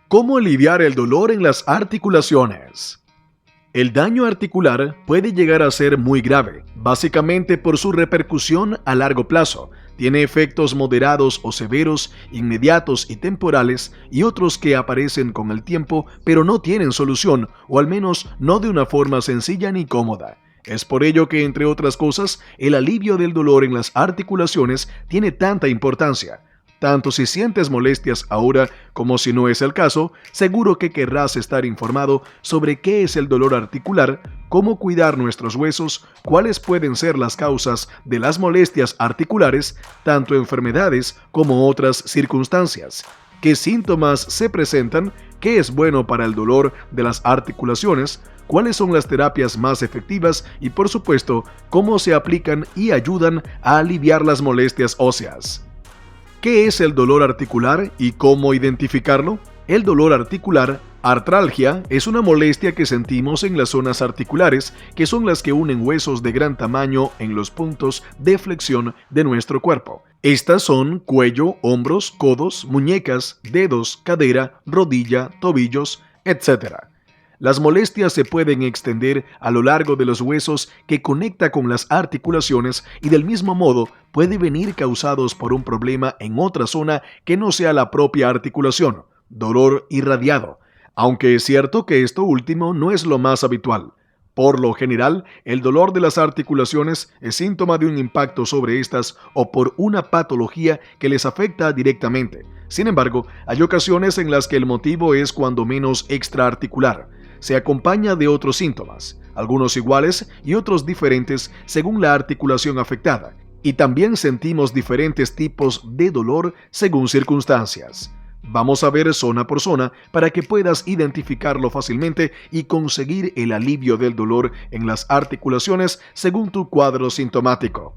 ¿Cómo aliviar el dolor en las articulaciones? El daño articular puede llegar a ser muy grave, básicamente por su repercusión a largo plazo. Tiene efectos moderados o severos, inmediatos y temporales, y otros que aparecen con el tiempo, pero no tienen solución, o al menos no de una forma sencilla ni cómoda. Es por ello que, entre otras cosas, el alivio del dolor en las articulaciones tiene tanta importancia. Tanto si sientes molestias ahora como si no es el caso, seguro que querrás estar informado sobre qué es el dolor articular, cómo cuidar nuestros huesos, cuáles pueden ser las causas de las molestias articulares, tanto enfermedades como otras circunstancias, qué síntomas se presentan, qué es bueno para el dolor de las articulaciones, cuáles son las terapias más efectivas y, por supuesto, cómo se aplican y ayudan a aliviar las molestias óseas. ¿Qué es el dolor articular y cómo identificarlo? El dolor articular, artralgia, es una molestia que sentimos en las zonas articulares, que son las que unen huesos de gran tamaño en los puntos de flexión de nuestro cuerpo. Estas son cuello, hombros, codos, muñecas, dedos, cadera, rodilla, tobillos, etc. Las molestias se pueden extender a lo largo de los huesos que conecta con las articulaciones y del mismo modo puede venir causados por un problema en otra zona que no sea la propia articulación, dolor irradiado, aunque es cierto que esto último no es lo más habitual. Por lo general, el dolor de las articulaciones es síntoma de un impacto sobre estas o por una patología que les afecta directamente. Sin embargo, hay ocasiones en las que el motivo es cuando menos extraarticular. Se acompaña de otros síntomas, algunos iguales y otros diferentes según la articulación afectada, y también sentimos diferentes tipos de dolor según circunstancias. Vamos a ver zona por zona para que puedas identificarlo fácilmente y conseguir el alivio del dolor en las articulaciones según tu cuadro sintomático.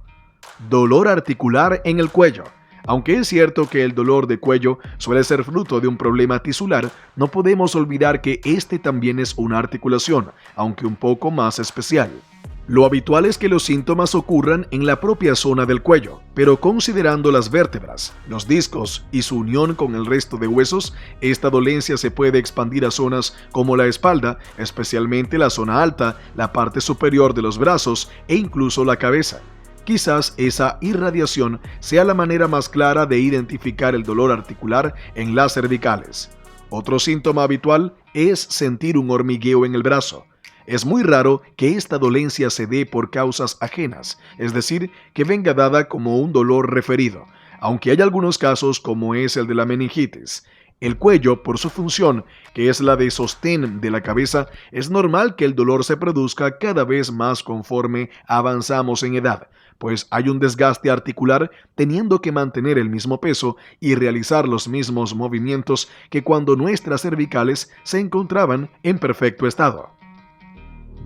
Dolor articular en el cuello. Aunque es cierto que el dolor de cuello suele ser fruto de un problema tisular, no podemos olvidar que este también es una articulación, aunque un poco más especial. Lo habitual es que los síntomas ocurran en la propia zona del cuello, pero considerando las vértebras, los discos y su unión con el resto de huesos, esta dolencia se puede expandir a zonas como la espalda, especialmente la zona alta, la parte superior de los brazos e incluso la cabeza. Quizás esa irradiación sea la manera más clara de identificar el dolor articular en las cervicales. Otro síntoma habitual es sentir un hormigueo en el brazo. Es muy raro que esta dolencia se dé por causas ajenas, es decir, que venga dada como un dolor referido, aunque hay algunos casos como es el de la meningitis. El cuello, por su función, que es la de sostén de la cabeza, es normal que el dolor se produzca cada vez más conforme avanzamos en edad, pues hay un desgaste articular teniendo que mantener el mismo peso y realizar los mismos movimientos que cuando nuestras cervicales se encontraban en perfecto estado.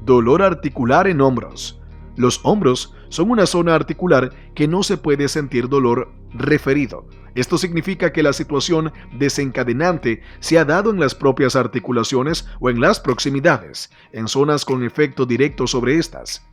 Dolor articular en hombros. Los hombros son una zona articular que no se puede sentir dolor referido. Esto significa que la situación desencadenante se ha dado en las propias articulaciones o en las proximidades, en zonas con efecto directo sobre estas.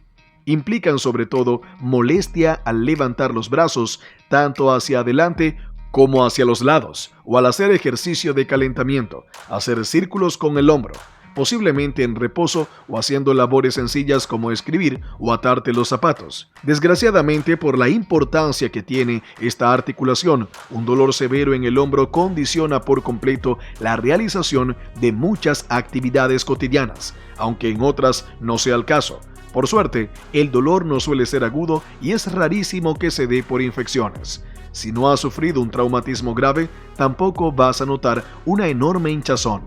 Implican sobre todo molestia al levantar los brazos tanto hacia adelante como hacia los lados o al hacer ejercicio de calentamiento, hacer círculos con el hombro, posiblemente en reposo o haciendo labores sencillas como escribir o atarte los zapatos. Desgraciadamente, por la importancia que tiene esta articulación, un dolor severo en el hombro condiciona por completo la realización de muchas actividades cotidianas, aunque en otras no sea el caso. Por suerte, el dolor no suele ser agudo y es rarísimo que se dé por infecciones. Si no has sufrido un traumatismo grave, tampoco vas a notar una enorme hinchazón.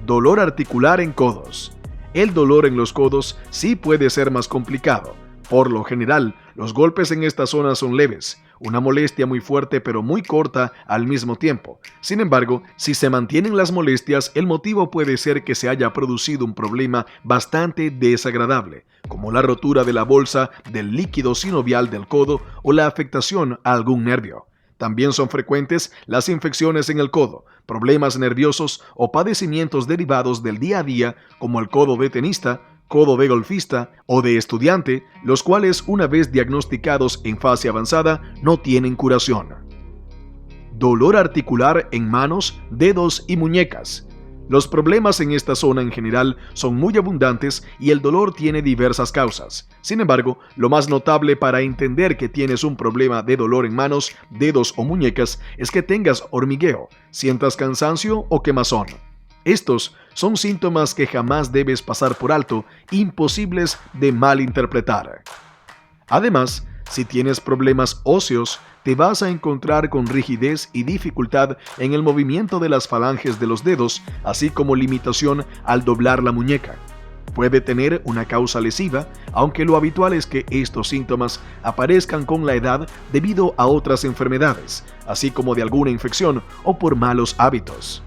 Dolor articular en codos. El dolor en los codos sí puede ser más complicado. Por lo general, los golpes en esta zona son leves, una molestia muy fuerte pero muy corta al mismo tiempo. Sin embargo, si se mantienen las molestias, el motivo puede ser que se haya producido un problema bastante desagradable, como la rotura de la bolsa del líquido sinovial del codo o la afectación a algún nervio. También son frecuentes las infecciones en el codo, problemas nerviosos o padecimientos derivados del día a día como el codo de tenista, codo de golfista o de estudiante, los cuales una vez diagnosticados en fase avanzada no tienen curación. Dolor articular en manos, dedos y muñecas. Los problemas en esta zona en general son muy abundantes y el dolor tiene diversas causas. Sin embargo, lo más notable para entender que tienes un problema de dolor en manos, dedos o muñecas es que tengas hormigueo, sientas cansancio o quemazón. Estos son síntomas que jamás debes pasar por alto, imposibles de malinterpretar. Además, si tienes problemas óseos, te vas a encontrar con rigidez y dificultad en el movimiento de las falanges de los dedos, así como limitación al doblar la muñeca. Puede tener una causa lesiva, aunque lo habitual es que estos síntomas aparezcan con la edad debido a otras enfermedades, así como de alguna infección o por malos hábitos.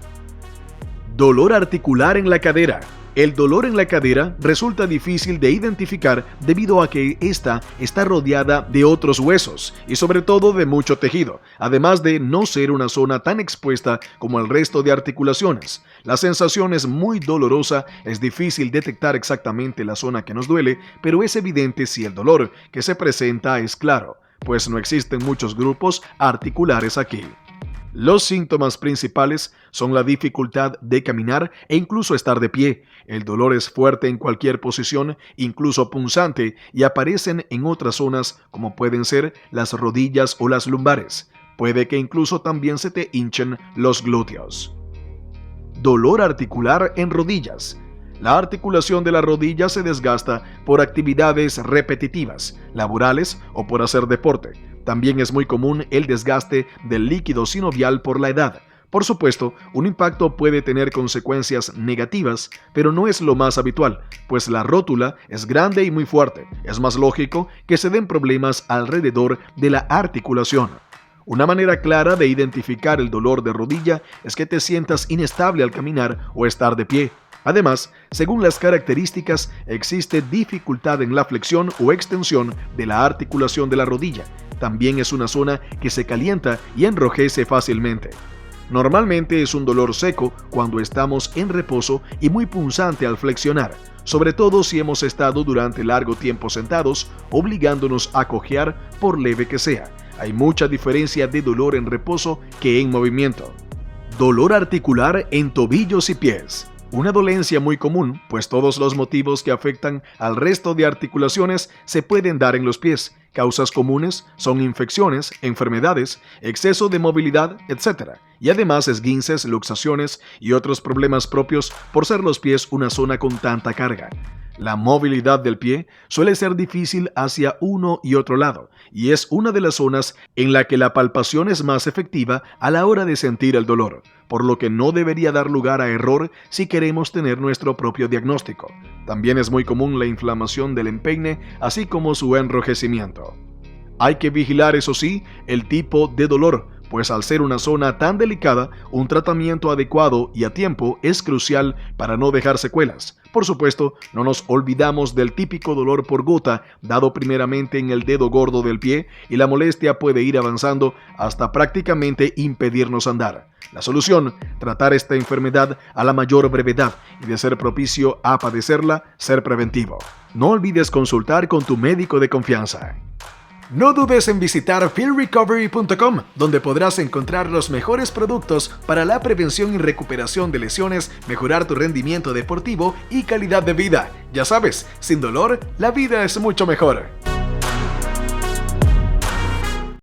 Dolor articular en la cadera. El dolor en la cadera resulta difícil de identificar debido a que ésta está rodeada de otros huesos y sobre todo de mucho tejido, además de no ser una zona tan expuesta como el resto de articulaciones. La sensación es muy dolorosa, es difícil detectar exactamente la zona que nos duele, pero es evidente si el dolor que se presenta es claro, pues no existen muchos grupos articulares aquí. Los síntomas principales son la dificultad de caminar e incluso estar de pie. El dolor es fuerte en cualquier posición, incluso punzante, y aparecen en otras zonas como pueden ser las rodillas o las lumbares. Puede que incluso también se te hinchen los glúteos. Dolor articular en rodillas. La articulación de la rodilla se desgasta por actividades repetitivas, laborales o por hacer deporte. También es muy común el desgaste del líquido sinovial por la edad. Por supuesto, un impacto puede tener consecuencias negativas, pero no es lo más habitual, pues la rótula es grande y muy fuerte. Es más lógico que se den problemas alrededor de la articulación. Una manera clara de identificar el dolor de rodilla es que te sientas inestable al caminar o estar de pie. Además, según las características, existe dificultad en la flexión o extensión de la articulación de la rodilla. También es una zona que se calienta y enrojece fácilmente. Normalmente es un dolor seco cuando estamos en reposo y muy punzante al flexionar, sobre todo si hemos estado durante largo tiempo sentados, obligándonos a cojear por leve que sea. Hay mucha diferencia de dolor en reposo que en movimiento. Dolor articular en tobillos y pies. Una dolencia muy común, pues todos los motivos que afectan al resto de articulaciones se pueden dar en los pies. Causas comunes son infecciones, enfermedades, exceso de movilidad, etc. Y además esguinces, luxaciones y otros problemas propios por ser los pies una zona con tanta carga. La movilidad del pie suele ser difícil hacia uno y otro lado, y es una de las zonas en la que la palpación es más efectiva a la hora de sentir el dolor, por lo que no debería dar lugar a error si queremos tener nuestro propio diagnóstico. También es muy común la inflamación del empeine, así como su enrojecimiento. Hay que vigilar, eso sí, el tipo de dolor, pues al ser una zona tan delicada, un tratamiento adecuado y a tiempo es crucial para no dejar secuelas. Por supuesto, no nos olvidamos del típico dolor por gota, dado primeramente en el dedo gordo del pie, y la molestia puede ir avanzando hasta prácticamente impedirnos andar. La solución, tratar esta enfermedad a la mayor brevedad y de ser propicio a padecerla, ser preventivo. No olvides consultar con tu médico de confianza. No dudes en visitar feelrecovery.com, donde podrás encontrar los mejores productos para la prevención y recuperación de lesiones, mejorar tu rendimiento deportivo y calidad de vida. Ya sabes, sin dolor, la vida es mucho mejor.